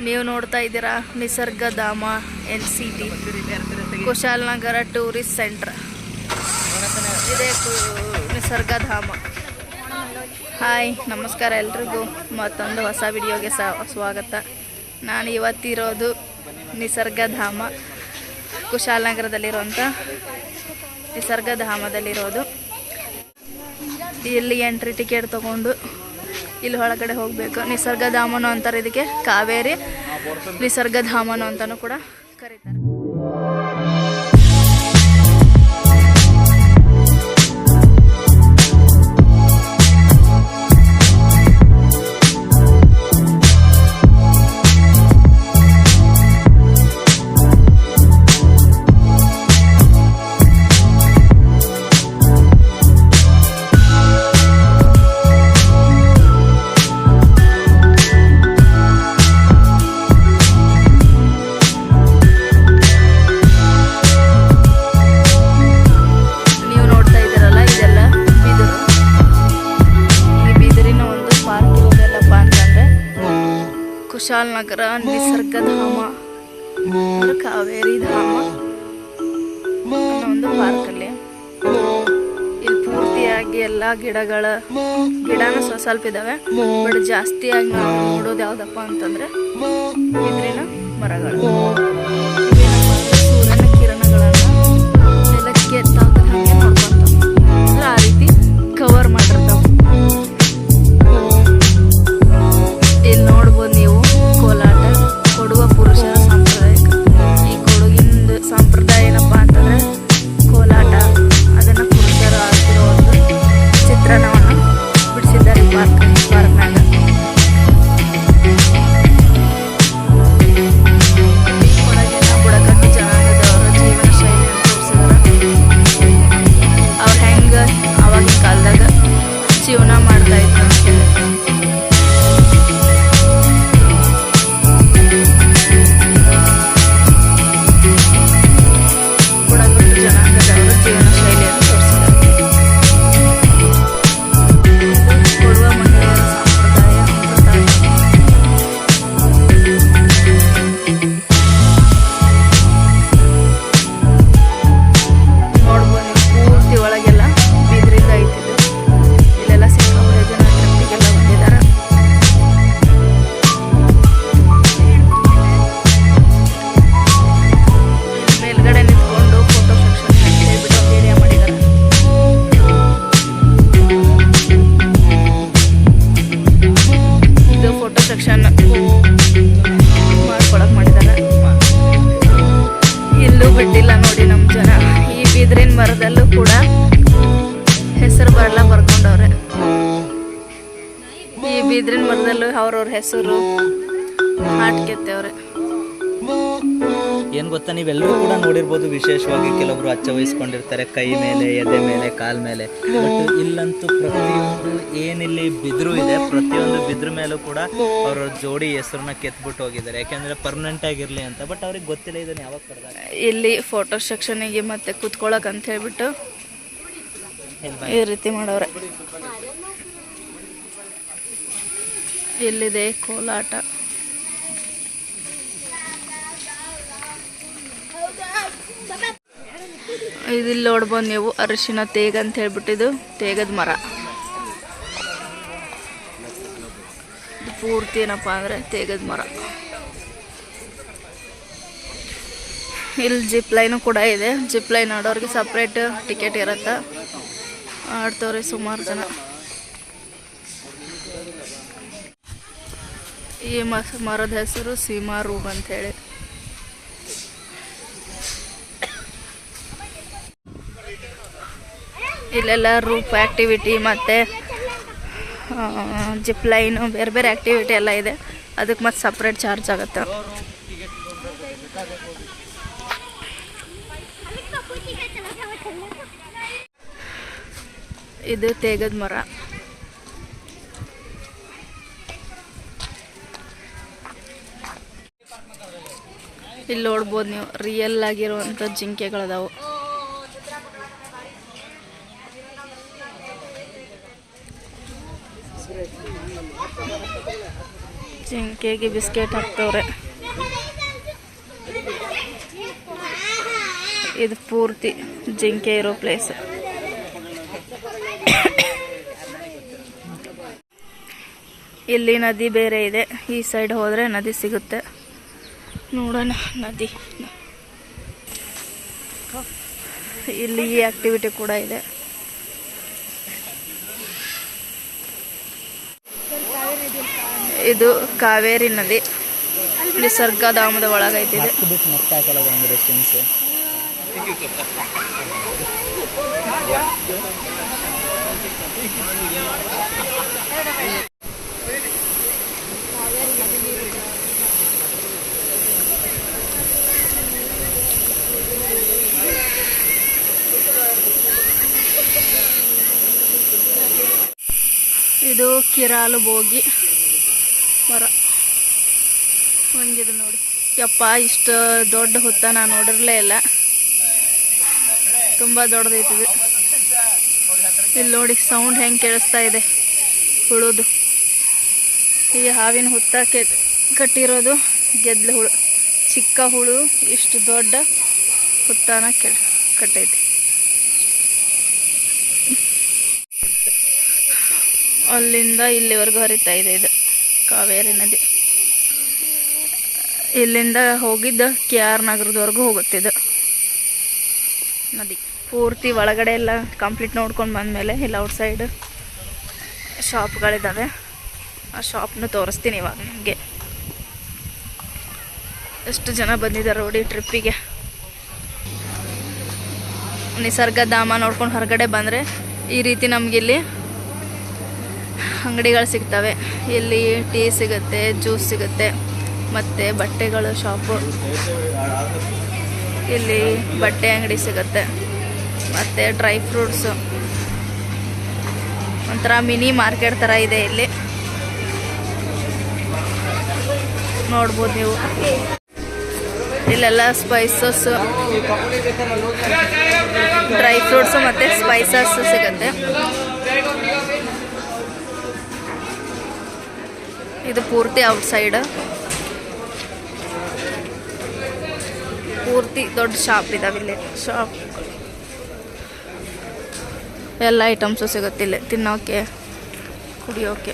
ನೀವು ನೋಡ್ತಾ ಇದ್ದೀರಾ Nisargadhama NCT Kushalnagar tourist centre. ಇದೇ ನಿಸರ್ಗಧಾಮ. ಹಾಯ್, ನಮಸ್ಕಾರ ಎಲ್ರಿಗೂ. ಮತ್ತೊಂದು ಹೊಸ ವಿಡಿಯೋಗೆ ಸ್ವಾಗತ. ನಾನು ಇವತ್ತಿರೋದು ನಿಸರ್ಗಧಾಮ ಕುಶಾಲನಗರದಲ್ಲಿರುವಂಥ ನಿಸರ್ಗಧಾಮದಲ್ಲಿರೋದು. ಇಲ್ಲಿ ಎಂಟ್ರಿ ಟಿಕೆಟ್ ತೊಗೊಂಡು ಇಲ್ಲಿ ಒಳಗಡೆ ಹೋಗಬೇಕು. ನಿಸರ್ಗಧಾಮನು ಅಂತಾರೆ ಇದಕ್ಕೆ, ಕಾವೇರಿ ನಿಸರ್ಗಧಾಮನು ಅಂತಲೂ ಕೂಡ ಕರೀತಾರೆ. ಕುಶಾಲನಗರ ನಿಸರ್ಗಧಾಮ ಅಂದ್ರೆ ಕಾವೇರಿ ಧಾಮ ಅನ್ನೋ ಒಂದು ಪಾರ್ಕಲ್ಲಿ. ಇಲ್ಲಿ ಪೂರ್ತಿಯಾಗಿ ಎಲ್ಲ ಗಿಡನೂ ಸ್ವಲ್ಪ ಇದಾವೆ. ಬಟ್ ಜಾಸ್ತಿಯಾಗಿ ನಾವು ನೋಡೋದು ಯಾವ್ದಪ್ಪ ಅಂತಂದ್ರೆ ಬಿದಿರಿನ ಮರಗಳು. ಸೂರ್ಯನ ಕಿರಣಗಳನ್ನು ನೆಲಕ್ಕೆ ತಾಕದ ಹಾಗೆ ನೋಡ್ಕೊಂತಾವ. ಅಂದ್ರೆ ಆ ರೀತಿ ಕವರ್ ಮಾಡಿರ್ತಾವ. ಇಲ್ಲಿ ನೋಡ್ಬೋದು ನೀವು ಕೋಲಾಟ, ಕೊಡುವ ಪುರುಷರ ಸಾಂಪ್ರದಾಯಿಕ. ಈ ಕೊಡಗಿನ ಸಂಪ್ರದಾಯ ಏನಪ್ಪ ಅಂತಂದ್ರೆ ಕೋಲಾಟ. ಅದನ್ನು ಪುರುಷರು ಆಡ್ತಿರೋ ಒಂದು ಚಿತ್ರಣವನ್ನು ಬಿಡಿಸಿದ್ದಾರೆ ಪಾರ್ಕ್ನಾಗ. ಕೊಡಗಿನ ಬುಡಕಟ್ಟು ಜನಾಂಗದವರ ಜೀವನ ಶೈಲಿಯನ್ನು ತೋರಿಸಿದಾರೆ. ಅವ್ರು ಹೆಂಗೆ ಆವಾಗಿನ ಕಾಲದಾಗ ಜೀವನ ಮಾಡ್ತಾ ಇದ್ರು ಅಂತೇಳಿ. ಮರದಲ್ಲೂ ಕೂಡ ಹೆಸರು ಬರ್ಕೊಂಡವ್ರೆ. ಈ ಬಿದಿರಿನ ಮರದಲ್ಲೂ ಅವ್ರವ್ರ ಹೆಸರು ಹಾಟ್ಕೆತ್ತವ್ರೆ. ಏನು ಗೊತ್ತಾ, ನೀವೆಲ್ಲರೂ ಕೂಡ ನೋಡಿರ್ಬೋದು. ವಿಶೇಷವಾಗಿ ಕೆಲವೊಬ್ರು ಅಚ್ಚ ವಹಿಸ್ಕೊಂಡಿರ್ತಾರೆ ಕೈ ಮೇಲೆ, ಎದೆ ಮೇಲೆ, ಕಾಲ್ ಮೇಲೆ. ಬಟ್ ಇಲ್ಲಂತೂ ಪ್ರತಿಯೊಂದು ಏನಿಲ್ಲಿ ಬಿದಿರು ಇದೆ, ಪ್ರತಿಯೊಂದು ಬಿದ್ರ ಮೇಲೂ ಕೂಡ ಅವ್ರ ಜೋಡಿ ಹೆಸರನ್ನ ಕೆತ್ಬಿಟ್ಟು ಹೋಗಿದ್ದಾರೆ. ಯಾಕೆಂದ್ರೆ ಪರ್ಮನೆಂಟ್ ಆಗಿರ್ಲಿ ಅಂತ. ಬಟ್ ಅವ್ರಿಗೆ ಗೊತ್ತಿಲ್ಲ ಇದನ್ನ ಯಾವಾಗ ಪಡೆದಾಗ. ಇಲ್ಲಿ ಫೋಟೋ ಸೆಕ್ಷನಿಗೆ ಮತ್ತೆ ಕೂತ್ಕೊಳ್ಳೋಕೆ ಅಂತ ಹೇಳ್ಬಿಟ್ಟು ಈ ರೀತಿ ಮಾಡವ್ರೆ. ಇಲ್ಲಿದೆ ಕೋಲಾಟ. ಇದಿಲ್ಲಿ ನೋಡ್ಬೋದು ನೀವು ಅರಿಶಿನ ತೇಗ ಅಂತ ಹೇಳ್ಬಿಟ್ಟಿದ್ದು ತೇಗದ ಮರ. ಪೂರ್ತಿ ಏನಪ್ಪ ಅಂದರೆ ತೇಗದ ಮರ. ಇಲ್ಲಿ ಜಿಪ್ ಲೈನು ಕೂಡ ಇದೆ. ಜಿಪ್ ಲೈನ್ ಆಡೋರಿಗೆ ಸಪ್ರೇಟ್ ಟಿಕೆಟ್ ಇರುತ್ತೆ. ಆಡ್ತವ್ರೆ ಸುಮಾರು ಜನ. ಈ ಮರದ ಹೆಸರು ಸೀಮಾ ರೂಮ್ ಅಂಥೇಳಿ. ಇಲ್ಲೆಲ್ಲ ರೂಪ್ ಆ್ಯಕ್ಟಿವಿಟಿ ಮತ್ತು ಜಿಪ್ ಲೈನು ಬೇರೆ ಬೇರೆ ಆ್ಯಕ್ಟಿವಿಟಿ ಎಲ್ಲ ಇದೆ. ಅದಕ್ಕೆ ಮತ್ತೆ ಸಪ್ರೇಟ್ ಚಾರ್ಜ್ ಆಗುತ್ತೆ. ಇದು ತೇಗದ ಮರ. ಇಲ್ಲಿ ನೋಡ್ಬೋದು ನೀವು ರಿಯಲ್ ಆಗಿರುವಂಥ ಜಿಂಕೆಗಳದಾವು. ಜಿಂಕೆಗೆ ಬಿಸ್ಕೆಟ್ ಹಾಕ್ತವ್ರೆ. ಇದು ಪೂರ್ತಿ ಜಿಂಕೆ ಇರೋ ಪ್ಲೇಸ್. ಇಲ್ಲಿ ನದಿ ಬೇರೆ ಇದೆ. ಈ ಸೈಡ್ ಹೋದರೆ ನದಿ ಸಿಗುತ್ತೆ. ನೋಡೋಣ ನದಿ. ಇಲ್ಲಿ ಈ ಆಕ್ಟಿವಿಟಿ ಕೂಡ ಇದೆ. ಇದು ಕಾವೇರಿ ನದಿ. ನಿಸರ್ಗಧಾಮದ ಒಳಗೈತಿದೆ. ಇದು ಕಿರಾಲು ಬೋಗಿ ಮರ. ಹಂಗಿದೆ ನೋಡಿ. ಯಪ್ಪ, ಇಷ್ಟು ದೊಡ್ಡ ಹುತ್ತ ನಾನು ನೋಡಿರಲೇ ಇಲ್ಲ. ತುಂಬ ದೊಡ್ಡದೈತಿದೆ. ಇಲ್ಲಿ ನೋಡಿ ಸೌಂಡ್ ಹೆಂಗೆ ಕೇಳಿಸ್ತಾ ಇದೆ, ಹುಳುದು. ಈ ಹಾವಿನ ಹುತ್ತ ಕಟ್ಟಿರೋದು ಗೆದ್ಲು ಹುಳು. ಚಿಕ್ಕ ಹುಳು ಇಷ್ಟು ದೊಡ್ಡ ಹುತ್ತಾನ ಕಟ್ಟೈತಿ. ಅಲ್ಲಿಂದ ಇಲ್ಲಿವರೆಗೂ ಹರಿತಾ ಇದೆ ಇದು ಕಾವೇರಿ ನದಿ. ಇಲ್ಲಿಂದ ಹೋಗಿದ್ದ KR ನಗರದವರೆಗೂ ಹೋಗುತ್ತಿದ್ದು ನದಿ. ಪೂರ್ತಿ ಒಳಗಡೆ ಎಲ್ಲ ಕಂಪ್ಲೀಟ್ ನೋಡ್ಕೊಂಡು ಬಂದಮೇಲೆ ಇಲ್ಲಿ ಔಟ್ ಸೈಡ್ ಶಾಪ್ಗಳಿದ್ದಾವೆ. ಆ ಶಾಪ್ನ ತೋರಿಸ್ತೀನಿ ಇವಾಗ ನಿಮಗೆ. ಎಷ್ಟು ಜನ ಬಂದಿದ್ದಾರೆ ನೋಡಿ ಟ್ರಿಪ್ಪಿಗೆ. ನಿಸರ್ಗಧಾಮ ನೋಡ್ಕೊಂಡು ಹೊರಗಡೆ ಬಂದರೆ ಈ ರೀತಿ ನಮಗಿಲ್ಲಿ ಅಂಗಡಿಗಳು ಸಿಗ್ತವೆ. ಇಲ್ಲಿ ಟೀ ಸಿಗುತ್ತೆ, ಜ್ಯೂಸ್ ಸಿಗುತ್ತೆ, ಮತ್ತು ಬಟ್ಟೆಗಳು ಶಾಪು. ಇಲ್ಲಿ ಬಟ್ಟೆ ಅಂಗಡಿ ಸಿಗುತ್ತೆ, ಮತ್ತು ಡ್ರೈ ಫ್ರೂಟ್ಸು. ಒಂಥರ ಮಿನಿ ಮಾರ್ಕೆಟ್ ಥರ ಇದೆ ಇಲ್ಲಿ, ನೋಡ್ಬೋದು ನೀವು. ಇಲ್ಲೆಲ್ಲ ಸ್ಪೈಸಸ್, ಡ್ರೈ ಫ್ರೂಟ್ಸು ಮತ್ತು ಸ್ಪೈಸಸ್ ಸಿಗುತ್ತೆ. ಇದು ಪೂರ್ತಿ ಔಟ್ಸೈಡ್. ಪೂರ್ತಿ ದೊಡ್ಡ ಶಾಪ್ ಇದಾವೆ ಇಲ್ಲಿ. ಶಾಪ್ ಎಲ್ಲ ಐಟಮ್ಸು ಸಿಗುತ್ತೆ ಇಲ್ಲಿ, ತಿನ್ನೋಕ್ಕೆ, ಕುಡಿಯೋಕ್ಕೆ.